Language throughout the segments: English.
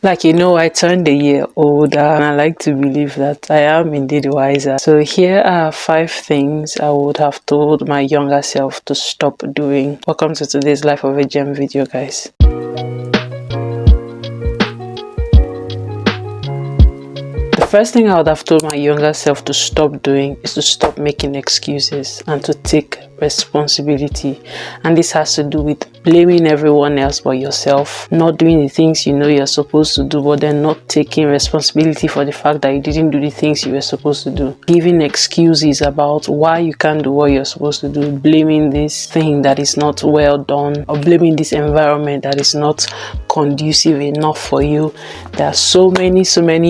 Like, I turned a year older, and I like to believe that I am indeed wiser. So here are 5 things I would have told my younger self to stop doing. Welcome to today's Life of a Gem video, guys. The first thing I would have told my younger self to stop doing is to stop making excuses and to take responsibility. And this has to do with blaming everyone else but yourself, not doing the things you know you're supposed to do, but then not taking responsibility for the fact that you didn't do the things you were supposed to do, giving excuses about why you can't do what you're supposed to do, blaming this thing that is not well done, or blaming this environment that is not conducive enough for you. There are so many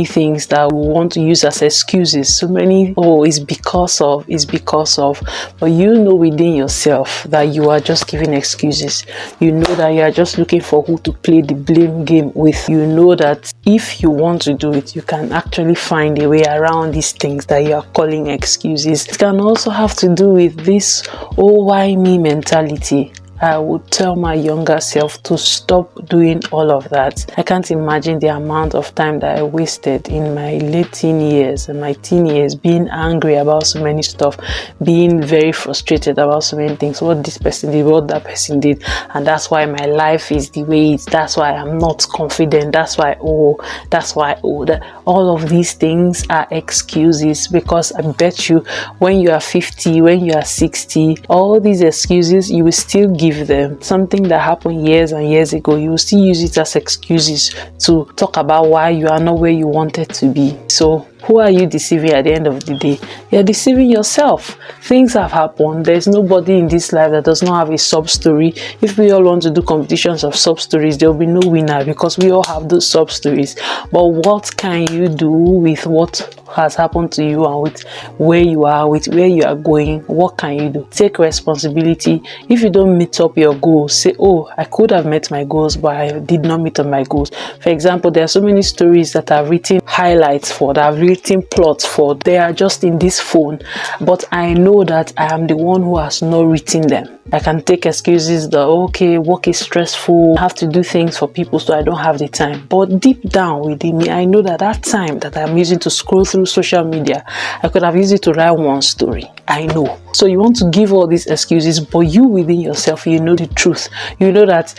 things that we want to use as excuses. So many, it's because of, but you know within yourself that you are just giving excuses. You know that you are just looking for who to play the blame game with. You know that if you want to do it, you can actually find a way around these things that you are calling excuses. It can also have to do with this why me mentality. I would tell my younger self to stop doing all of that. I can't imagine the amount of time that I wasted in my late teen years and my teen years being angry about so many stuff, being very frustrated about so many things, what this person did, what that person did, and that's why my life is the way it is. That's why I'm not confident. That's why all of these things are excuses, because I bet you when you are 50, when you are 60, all these excuses you will still give them. Something that happened years and years ago, you will still use it as excuses to talk about why you are not where you wanted to be. So who are you deceiving at the end of the day? You're deceiving yourself. Things have happened. There's nobody in this life that does not have a sub story. If we all want to do competitions of sub stories, there will be no winner, because we all have those sub stories. But what can you do with what has happened to you and with where you are, with where you are going? What can you do? Take responsibility. If you don't meet up your goals, say, I could have met my goals, but I did not meet up my goals. For example, there are so many stories that I've written highlights for, that I've written plots for. They are just in this phone, but I know that I am the one who has not written them. I can take excuses that, work is stressful, I have to do things for people, so I don't have the time. But deep down within me, I know that time that I'm using to scroll through social media, I could have used it to write one story. I know. So you want to give all these excuses, but you within yourself, you know the truth. You know that,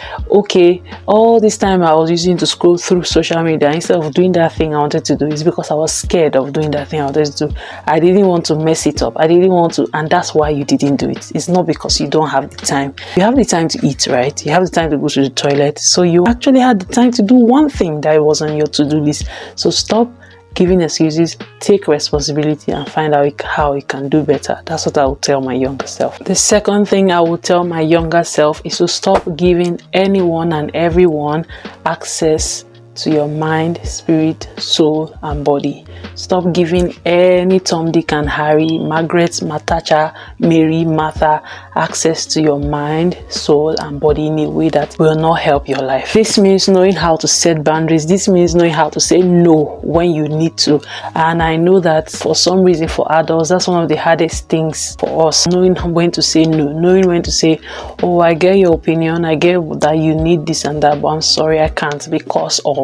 all this time I was using to scroll through social media instead of doing that thing I wanted to do, is because I was scared of doing that thing I wanted to do. I didn't want to mess it up. I didn't want to, and that's why you didn't do it. It's not because you don't have the time. You have the time to eat, right? You have the time to go to the toilet. So you actually had the time to do one thing that was on your to-do list. So stop giving excuses, take responsibility, and find out how you can do better. That's what I would tell my younger self. The second thing I would tell my younger self is to stop giving anyone and everyone access to your mind, spirit, soul, and body. Stop giving any Tom, Dick, and Harry, Margaret, Matacha, Mary, Martha access to your mind, soul, and body in a way that will not help your life. This means knowing how to set boundaries. This means knowing how to say no when you need to. And I know that for some reason, for adults, that's one of the hardest things for us. Knowing when to say no, knowing when to say, I get your opinion, I get that you need this and that, but I'm sorry, I can't because of.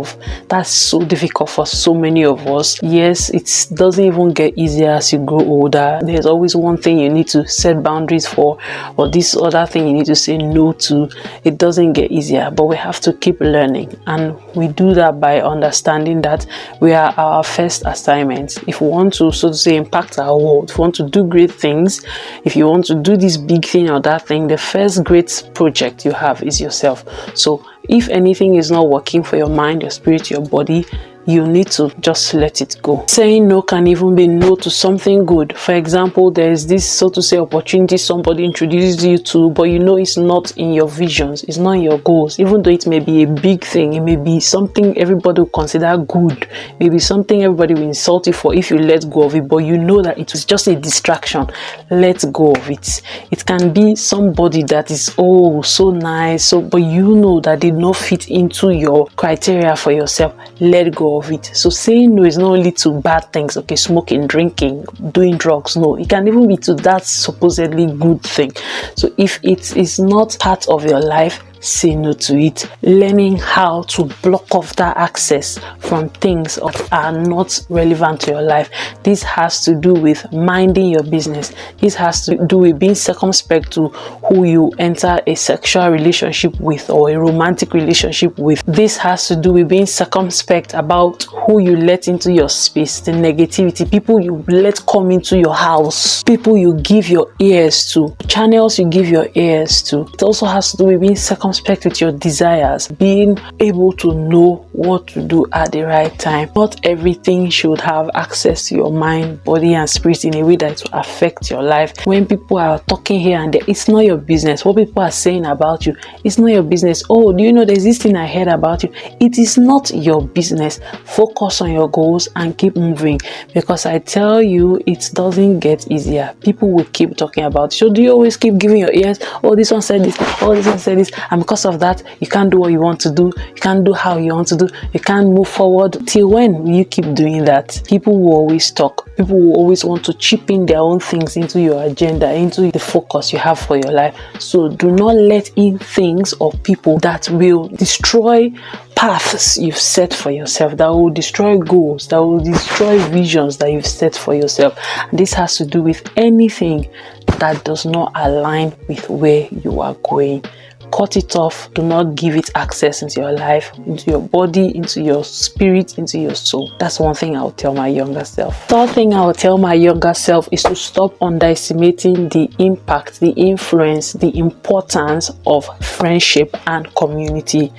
That's so difficult for so many of us. Yes, it doesn't even get easier as you grow older. There's always one thing you need to set boundaries for, or this other thing you need to say no to. It doesn't get easier, but we have to keep learning, and we do that by understanding that we are our first assignment. If we want to, so to say, impact our world, if we want to do great things, if you want to do this big thing or that thing, the first great project you have is yourself. So if anything is not working for your mind, your spirit, your body, you need to just let it go. Saying no can even be no to something good. For example, there is this, so to say, opportunity somebody introduces you to, but you know it's not in your visions, it's not in your goals. Even though it may be a big thing, it may be something everybody will consider good, maybe something everybody will insult you for if you let go of it, but you know that it was just a distraction. Let go of it. It can be somebody that is so nice, but you know that did not fit into your criteria for yourself. Let go of it. So saying no is not only to bad things, smoking, drinking, doing drugs. No, it can even be to that supposedly good thing. So if it is not part of your life, say no to it. Learning how to block off that access from things that are not relevant to your life. This has to do with minding your business. This has to do with being circumspect to who you enter a sexual relationship with or a romantic relationship with. This has to do with being circumspect about who you let into your space, the negativity, people you let come into your house, people you give your ears to, channels you give your ears to. It also has to do with being circumspect with your desires, being able to know what to do at the right time. Not everything should have access to your mind, body, and spirit in a way that will affect your life. When people are talking here and there, it's not your business. What people are saying about you, it's not your business. Oh, do you know there's this thing I heard about you? It is not your business. Focus on your goals and keep moving, because I tell you, it doesn't get easier. People will keep talking about you. So do you always keep giving your ears? Oh, this one said this. Oh, this one said this. And because of that, you can't do what you want to do. You can't do how you want to do. You can't move forward. Till when will you keep doing that? People will always talk. People will always want to chip in their own things into your agenda, into the focus you have for your life. So do not let in things or people that will destroy paths you've set for yourself, that will destroy goals, that will destroy visions that you've set for yourself. And this has to do with anything that does not align with where you are going. Cut it off. Do not give it access into your life, into your body, into your spirit, into your soul. That's one thing I'll tell my younger self. Third thing I'll tell my younger self is to stop underestimating the impact, the influence, the importance of friendship and community.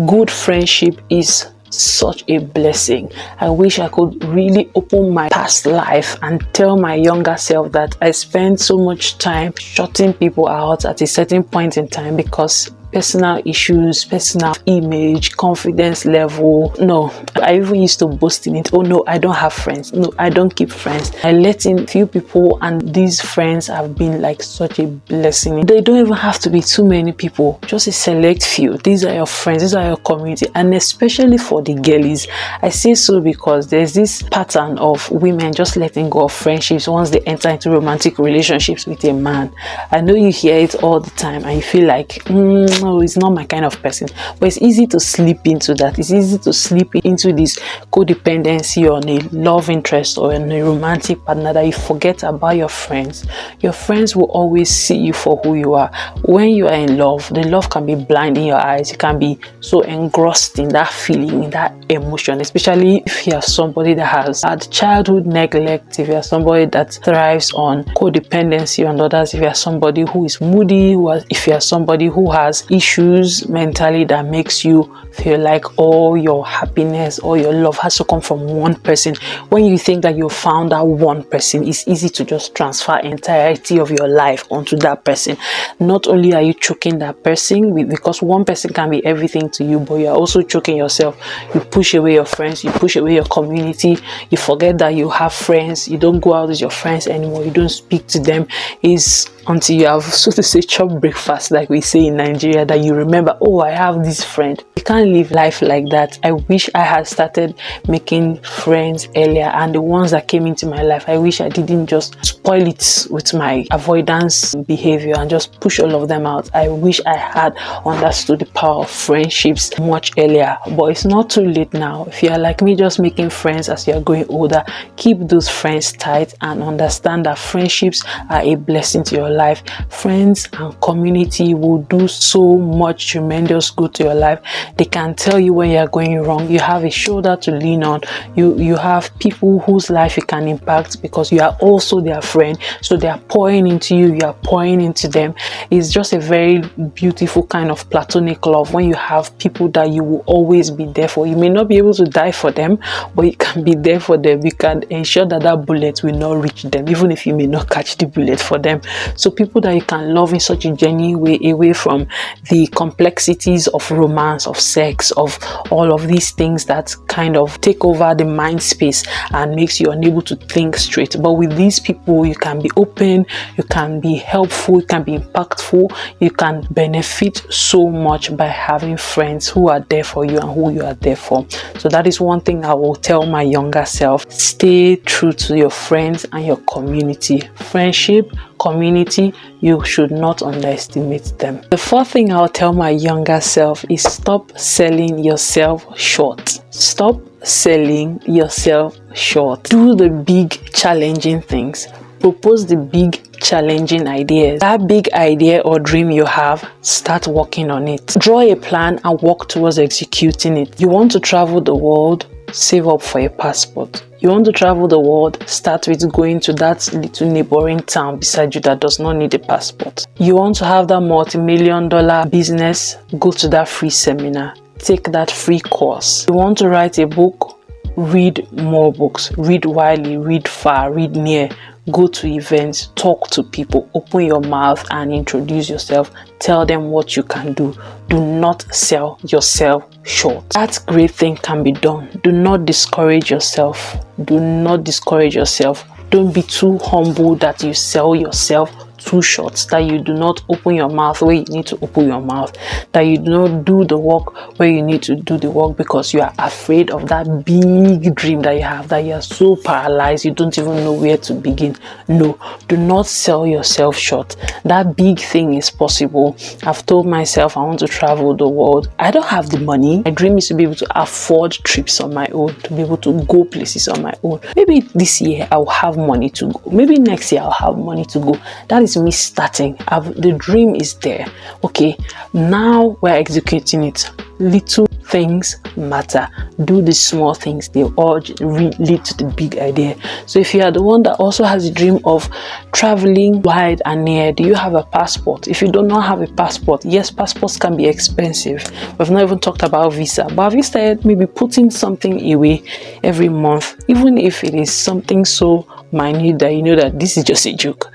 Good friendship is such a blessing. I wish I could really open my past life and tell my younger self that I spent so much time shutting people out at a certain point in time because personal issues, personal image, confidence level. No, I even used to boast in it. Oh no, I don't have friends. No, I don't keep friends. I let in few people, and these friends have been like such a blessing. They don't even have to be too many people, just a select few. These are your friends, these are your community, and especially for the girlies. I say so because there's this pattern of women just letting go of friendships once they enter into romantic relationships with a man. I know you hear it all the time and you feel like, no, it's not my kind of person. But it's easy to slip into that. It's easy to slip into this codependency on a love interest or on a romantic partner that you forget about your friends. Your friends will always see you for who you are. When you are in love, the love can be blind in your eyes. You can be so engrossed in that feeling, in that emotion, especially if you are somebody that has had childhood neglect, if you are somebody that thrives on codependency on others, if you are somebody who is moody, if you are somebody who has issues mentally that makes you feel like all your happiness, all your love has to come from one person. When you think that you found that one person, it's easy to just transfer entirety of your life onto that person. Not only are you choking that person because one person can be everything to you, but you're also choking yourself. You push away your friends, you push away your community, you forget that you have friends, you don't go out with your friends anymore, you don't speak to them. It's until you have, so to say, chop breakfast, like we say in Nigeria, that you remember, oh, I have this friend. You can't live life like that. I wish I had started making friends earlier, and the ones that came into my life, I wish I didn't just spoil it with my avoidance behavior and just push all of them out. I wish I had understood the power of friendships much earlier, but it's not too late now. If you are like me, just making friends as you are growing older, keep those friends tight and understand that friendships are a blessing to your life. Friends and community will do so much tremendous good to your life. They can tell you when you are going wrong. You have a shoulder to lean on. You have people whose life you can impact because you are also their friend. So they are pouring into you, you are pouring into them. It's just a very beautiful kind of platonic love when you have people that you will always be there for. You may not be able to die for them, but you can be there for them. You can ensure that that bullet will not reach them, even if you may not catch the bullet for them. So people that you can love in such a genuine way, away from the complexities of romance, of sex, of all of these things that kind of take over the mind space and makes you unable to think straight. But with these people, you can be open, you can be helpful, you can be impactful, you can benefit so much by having friends who are there for you and who you are there for. So that is one thing I will tell my younger self. Stay true to your friends and your community. Friendship, community, you should not underestimate them. The fourth thing I'll tell my younger self is stop selling yourself short. Stop selling yourself short. Do the big challenging things. Propose the big challenging ideas. That big idea or dream you have, start working on it. Draw a plan and work towards executing it. You want to travel the world? Save up for a passport. You want to travel the world? Start with going to that little neighboring town beside you that does not need a passport. You want to have that multi-million-dollar business? Go to that free seminar. Take that free course. You want to write a book? Read more books. Read widely, read far, read near. Go to events, talk to people, open your mouth and introduce yourself. Tell them what you can do. Do not sell yourself short. That great thing can be done. Do not discourage yourself. Do not discourage yourself. Don't be too humble that you sell yourself too short, that you do not open your mouth where you need to open your mouth, that you do not do the work where you need to do the work because you are afraid of that big dream that you have, that you are so paralyzed you don't even know where to begin. No, do not sell yourself short. That big thing is possible. I've told myself I want to travel the world. I don't have the money. My dream is to be able to afford trips on my own, to be able to go places on my own. Maybe this year I'll have money to go. Maybe next year I'll have money to go. That is me starting. The dream is there. Okay, now we're executing it. Little things matter. Do the small things. They all lead to the big idea. So if you are the one that also has a dream of traveling wide and near, do you have a passport? If you do not have a passport, yes, passports can be expensive. We've not even talked about visa, but have you started maybe putting something away every month, even if it is something so minute that you know that this is just a joke?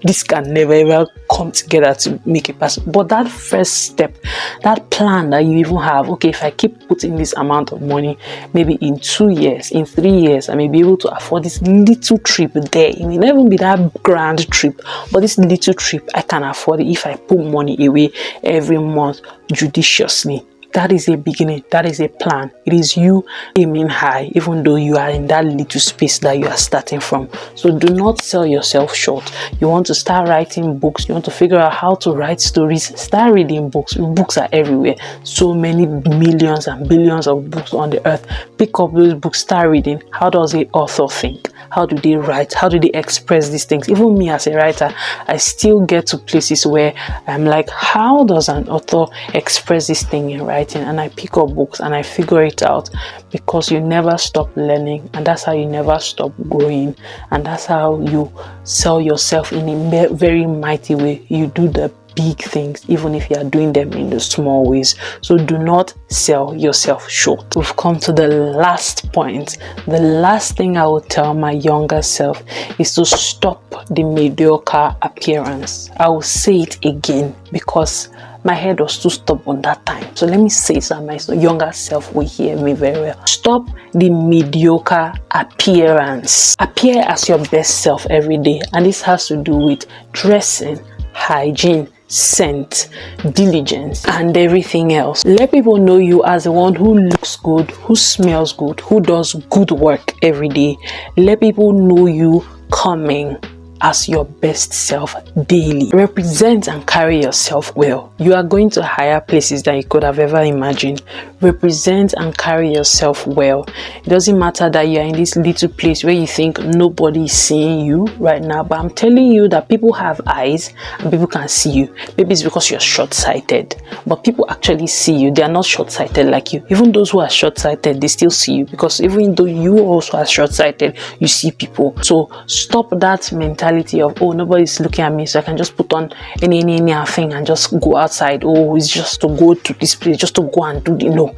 This can never ever come together to make a passport. But that first step, that plan that you even have, okay, if I keep putting this amount of money, maybe in 2 years, in 3 years, I may be able to afford this little trip there. It may not even be that grand trip, but this little trip, I can afford it if I put money away every month judiciously. That is a beginning. That is a plan. It is you aiming high, even though you are in that little space that you are starting from. So do not sell yourself short. You want to start writing books. You want to figure out how to write stories. Start reading books. Books are everywhere. So many millions and billions of books on the earth. Pick up those books. Start reading. How does the author think? How do they write? How do they express these things? Even me as a writer, I still get to places where I'm like, how does an author express this thing in writing? And I pick up books and I figure it out, because you never stop learning, and that's how you never stop growing, and that's how you sell yourself in a very mighty way. You do the big things even if you are doing them in the small ways. So do not sell yourself short. We've come to the last point. The last thing I would tell my younger self is to stop the mediocre appearance. I will say it again because my head was too stubborn that time. So let me say it so my younger self will hear me very well. Stop the mediocre appearance. Appear as your best self every day, and this has to do with dressing, hygiene, scent, diligence, and everything else. Let people know you as the one who looks good, who smells good, who does good work every day. Let people know you coming as your best self daily. Represent and carry yourself well. You are going to higher places than you could have ever imagined. Represent and carry yourself well. It doesn't matter that you are in this little place where you think nobody is seeing you right now, but I'm telling you that people have eyes and people can see you. Maybe it's because you're short-sighted, but people actually see you. They are not short-sighted like you. Even those who are short-sighted, they still see you, because even though you also are short-sighted, you see people. So stop that mentality of, oh, nobody's looking at me, so I can just put on any thing and just go outside. Oh, it's just to go to this place, just to go and do the no.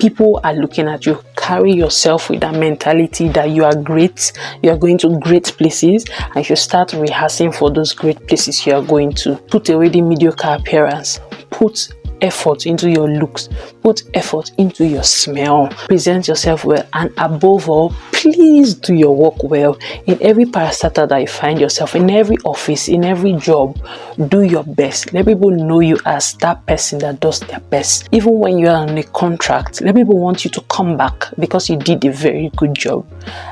People are looking at you. Carry yourself with that mentality that you are great, you are going to great places, and you start rehearsing for those great places you are going to. Put away the mediocre appearance. Put effort into your looks, put effort into your smell, present yourself well, and above all, please do your work well. In every parastatal that you find yourself, in every office, in every job, do your best. Let people know you as that person that does their best. Even when you are on a contract, let people want you to come back because you did a very good job.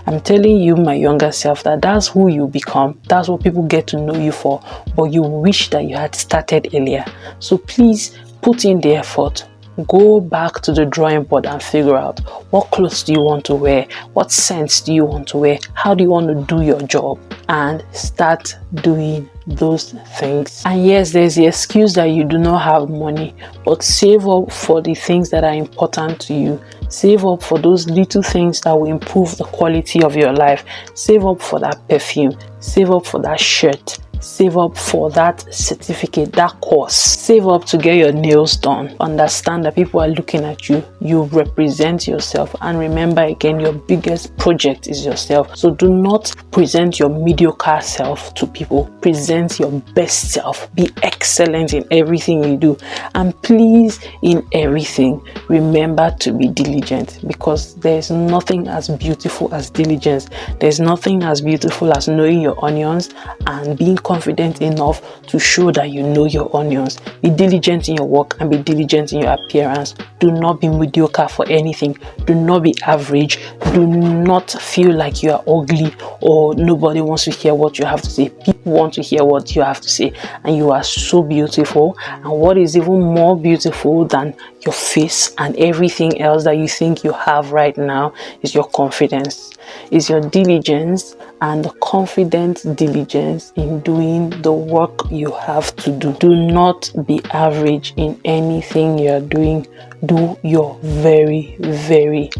I'm telling you, my younger self, that's who you become. That's what people get to know you for, but you wish that you had started earlier. So please put in the effort. Go back to the drawing board and figure out what clothes do you want to wear, what scents do you want to wear, how do you want to do your job, and start doing those things. And yes, there's the excuse that you do not have money, but save up for the things that are important to you. Save up for those little things that will improve the quality of your life. Save up for that perfume. Save up for that shirt. Save up for that certificate, that course. Save up to get your nails done. Understand that people are looking at you. You represent yourself. And remember again, your biggest project is yourself. So do not present your mediocre self to people. Present your best self. Be excellent in everything you do. And please, in everything, remember to be diligent, because there's nothing as beautiful as diligence. There's nothing as beautiful as knowing your onions and being confident enough to show that you know your onions. Be diligent in your work and be diligent in your appearance. Do not be mediocre for anything. Do not be average. Do not feel like you are ugly or nobody wants to hear what you have to say. People want to hear what you have to say, and you are so beautiful. And what is even more beautiful than your face and everything else that you think you have right now is your confidence, is your diligence, and the confident diligence in doing the work you have to do. Do not be average in anything you're doing. Do your very, very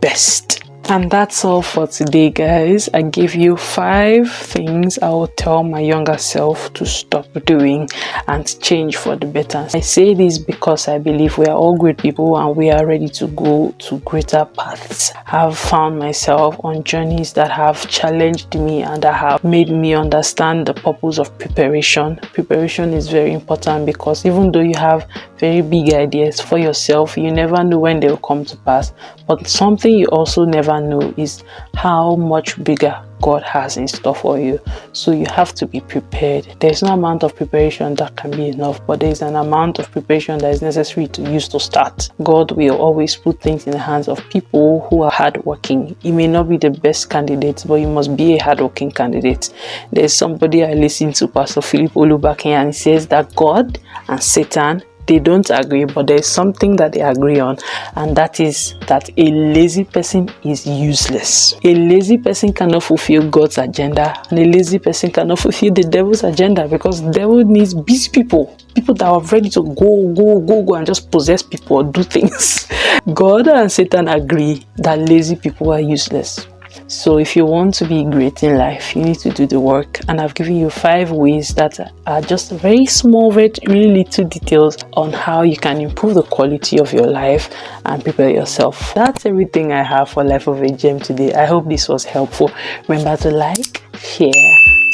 best. And that's all for today, guys. I gave you 5 things I will tell my younger self to stop doing and change for the better. I say this because I believe we are all great people and we are ready to go to greater paths. I've found myself on journeys that have challenged me and that have made me understand the purpose of preparation. Preparation is very important, because even though you have very big ideas for yourself, you never know when they will come to pass. But something you also never know is how much bigger God has in store for you. So you have to be prepared. There's no amount of preparation that can be enough, but there's an amount of preparation that is necessary to use to start. God will always put things in the hands of people who are hardworking. You may not be the best candidate, but you must be a hardworking candidate. There's somebody I listen to, Pastor Philip Olubake, and he says that God and Satan, they don't agree, but there's something that they agree on, and that is that a lazy person is useless. A lazy person cannot fulfill God's agenda, and a lazy person cannot fulfill the devil's agenda, because the devil needs busy people that are ready to go and just possess people or do things. God and Satan agree that lazy people are useless. So if you want to be great in life, you need to do the work. And I've given you 5 ways that are just very small, really little details on how you can improve the quality of your life and prepare yourself. That's everything I have for Life of a Gem today. I hope this was helpful. Remember to like, share,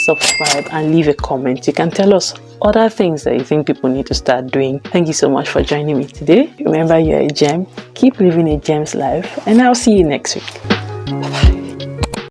subscribe, and leave a comment. You can tell us other things that you think people need to start doing. Thank you so much for joining me today. Remember, you're a gem. Keep living a gem's life, and I'll see you next week. Bye-bye.